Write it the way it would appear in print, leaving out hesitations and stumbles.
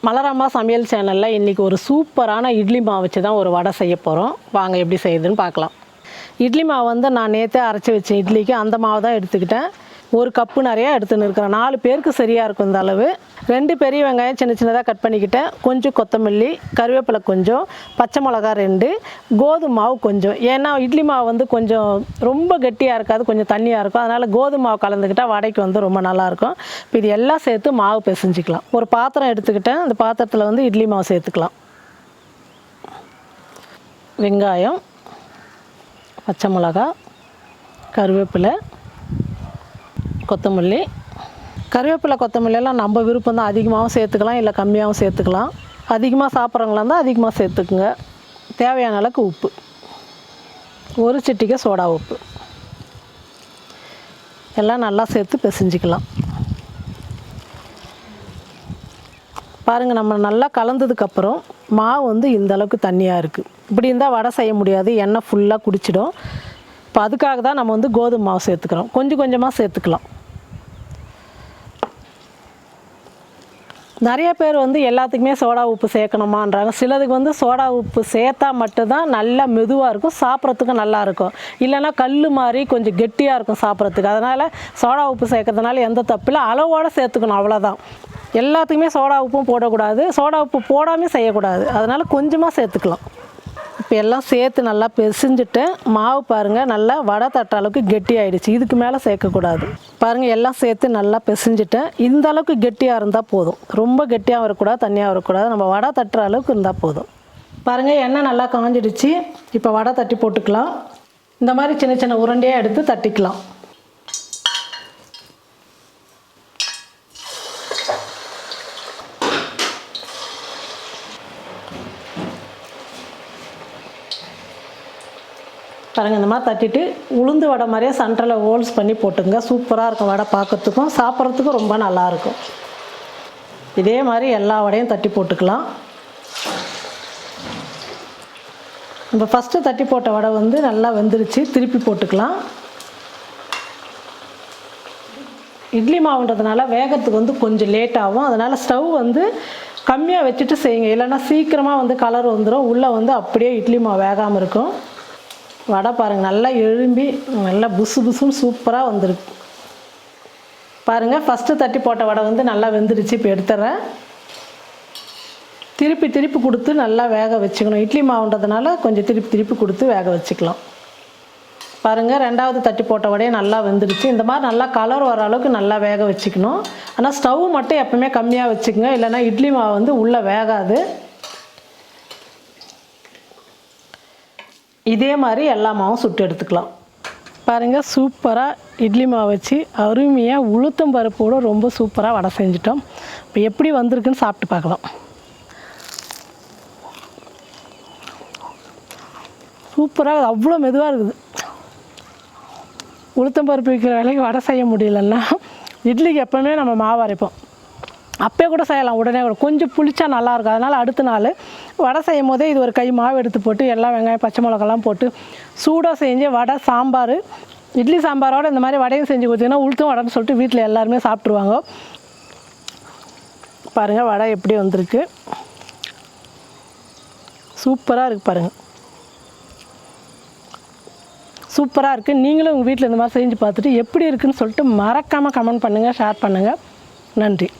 மலர் அம்மா சமையல் சேனலில் இன்றைக்கி ஒரு சூப்பரான இட்லி மாவு வச்சு தான் ஒரு வடை செய்ய போகிறோம். வாங்க எப்படி செய்யுதுன்னு பார்க்கலாம். இட்லி மாவு வந்து நான் நேற்றே அரைச்சி வச்சேன். இட்லிக்கு அந்த மாவு தான் எடுத்துக்கிட்டேன். ஒரு கப்பு நிறையா எடுத்துன்னு இருக்கிறேன். 4 பேருக்கு சரியாக இருக்கும் இந்த அளவு. 2 பெரிய வெங்காயம் சின்ன சின்னதாக கட் பண்ணிக்கிட்டேன். கொஞ்சம் கொத்தமல்லி, கருவேப்பிலை கொஞ்சம், பச்சை மிளகா 2, கோதுமை மாவு கொஞ்சம். ஏன்னா இட்லி மாவு வந்து கொஞ்சம் ரொம்ப கெட்டியாக இருக்காது, கொஞ்சம் தண்ணியாக இருக்கும். அதனால் கோதுமை மாவு கலந்துக்கிட்டால் வடைக்கு வந்து ரொம்ப நல்லாயிருக்கும். இப்போ இது எல்லாம் சேர்த்து மாவு பிசைஞ்சிக்கலாம். ஒரு பாத்திரம் எடுத்துக்கிட்டேன். அந்த பாத்திரத்தில் வந்து இட்லி மாவு சேர்த்துக்கலாம். வெங்காயம், பச்சை மிளகா, கருவேப்பிலை, கொத்தமல்லி. கருவேப்பிலை கொத்தமல்லியெல்லாம் நம்ம விருப்பம் தான். அதிகமாகவும் சேர்த்துக்கலாம், இல்லை கம்மியாகவும் சேர்த்துக்கலாம். அதிகமாக சாப்பிட்றவங்களா இருந்தால் அதிகமாக சேர்த்துக்குங்க. தேவையான அளவுக்கு உப்பு, ஒரு சிட்டிகை சோடா உப்பு எல்லாம் நல்லா சேர்த்து பிசைஞ்சிக்கலாம். பாருங்கள், நம்ம நல்லா கலந்ததுக்கப்புறம் மாவு வந்து இந்த அளவுக்கு தண்ணியாக இருக்குது. இப்படி இருந்தால் வடை செய்ய முடியாது, எண்ணெய் ஃபுல்லாக குடிச்சிடும். இப்போ அதுக்காக தான் நம்ம வந்து கோதுமை மாவு சேர்த்துக்கிறோம். கொஞ்சம் கொஞ்சமாக சேர்த்துக்கலாம். நிறைய பேர் வந்து எல்லாத்துக்குமே சோடா உப்பு சேர்க்கணுமான்றாங்க. சிலதுக்கு வந்து சோடா உப்பு சேர்த்தா மட்டும்தான் நல்லா மெதுவாக இருக்கும், சாப்பிட்றதுக்கும் நல்லாயிருக்கும். இல்லைன்னா கல் மாதிரி கொஞ்சம் கெட்டியாக இருக்கும் சாப்பிட்றதுக்கு. அதனால் சோடா உப்பு சேர்க்கறதுனால எந்த தப்பு இல்லை, அளவோடு சேர்த்துக்கணும், அவ்வளோதான். எல்லாத்துக்குமே சோடா உப்பும் போடக்கூடாது, சோடா உப்பு போடாமல் செய்யக்கூடாது. அதனால் கொஞ்சமாக சேர்த்துக்கலாம். இப்போ எல்லாம் சேர்த்து நல்லா பிசைஞ்சிட்டு மாவு பாருங்கள் நல்லா வடை தட்டுற அளவுக்கு கெட்டி ஆகிடுச்சு. இதுக்கு மேலே சேர்க்கக்கூடாது. பாருங்கள், எல்லாம் சேர்த்து நல்லா பிசைஞ்சிட்டேன். இந்த அளவுக்கு கெட்டியாக இருந்தால் போதும். ரொம்ப கெட்டியாக வரக்கூடாது, தண்ணியாக வரக்கூடாது. நம்ம வடை தட்டுற அளவுக்கு இருந்தால் போதும். பாருங்கள், எண்ணெய் நல்லா காஞ்சிடுச்சு. இப்போ வடை தட்டி போட்டுக்கலாம். இந்த மாதிரி சின்ன சின்ன உருண்டையாக எடுத்து தட்டிக்கலாம். பாருங்கள், இந்த மாதிரி தட்டிட்டு உளுந்து வடை மாதிரியே சென்டரில் ஹோல்ஸ் பண்ணி போட்டுங்க. சூப்பராக இருக்கும் வடை, பார்க்கறதுக்கும் சாப்பிட்றதுக்கும் ரொம்ப நல்லாயிருக்கும். இதே மாதிரி எல்லா வடையும் தட்டி போட்டுக்கலாம். நம்ம ஃபஸ்ட்டு தட்டி போட்ட வடை வந்து நல்லா வெந்துருச்சு. திருப்பி போட்டுக்கலாம். இட்லி மாவுன்றதுனால வேகத்துக்கு வந்து கொஞ்சம் லேட் ஆகும். அதனால் ஸ்டவ் வந்து கம்மியாக வச்சுட்டு செய்யுங்க. இல்லைன்னா சீக்கிரமாக வந்து கலர் வந்துடும், உள்ளே வந்து அப்படியே இட்லி மாவு வேகாமல் இருக்கும். வடை பாருங்கள் நல்லா எழும்பி நல்லா புசு புசுன்னு சூப்பராக வந்துருக்கு. பாருங்கள், ஃபஸ்ட்டு தட்டி போட்ட வடை வந்து நல்லா வெந்துருச்சு. இப்போ எடுத்துட்றேன். திருப்பி திருப்பி கொடுத்து நல்லா வேக வச்சுக்கணும். இட்லி மாவுன்றதுனால கொஞ்சம் திருப்பி திருப்பி கொடுத்து வேக வச்சுக்கலாம். பாருங்கள், 2வது தட்டி போட்ட வடையே நல்லா வெந்துருச்சு. இந்த மாதிரி நல்லா கலர் வர அளவுக்கு நல்லா வேக வச்சுக்கணும். ஆனால் ஸ்டவ் மட்டும் எப்பவுமே கம்மியாக வச்சுக்கோங்க, இல்லைன்னா இட்லி மாவு வந்து உள்ளே வேகாது. இதே மாதிரி எல்லா மாவும் சுட்டு எடுத்துக்கலாம். பாருங்கள், சூப்பராக இட்லி மாவு வச்சு அருமையாக உளுத்தம் பருப்போடு ரொம்ப சூப்பராக வடை செஞ்சிட்டோம். இப்போ எப்படி வந்திருக்குன்னு சாப்பிட்டு பார்க்கலாம். சூப்பராக அவ்வளோ மெதுவாக இருக்குது. உளுத்தம் பருப்பு வைக்கிற வேலைக்கு வடை செய்ய முடியலன்னா இட்லிக்கு எப்போவுமே நம்ம மாவு அரைப்போம். அப்போயே கூட செய்யலாம், உடனே கூட கொஞ்சம் புளிச்சா நல்லாயிருக்கும். அதனால் அடுத்த நாள் வடை செய்யும் போதே இது ஒரு கை மாவு எடுத்து போட்டு எல்லா வெங்காயம் பச்சை மிளகாலாம் போட்டு சூடாக செஞ்சு வடை சாம்பார், இட்லி சாம்பாரோடு இந்த மாதிரி வடையும் செஞ்சு கொடுத்தீங்கன்னா உளுத்தும் வடைன்னு சொல்லிட்டு வீட்டில் எல்லாருமே சாப்பிட்ருவாங்க. பாருங்கள், வடை எப்படி வந்திருக்கு, சூப்பராக இருக்குது. பாருங்கள், சூப்பராக இருக்குது. நீங்களும் உங்கள் வீட்டில் இந்த மாதிரி செஞ்சு பார்த்துட்டு எப்படி இருக்குதுன்னு சொல்லிட்டு மறக்காமல் கமெண்ட் பண்ணுங்கள், ஷேர் பண்ணுங்கள். நன்றி.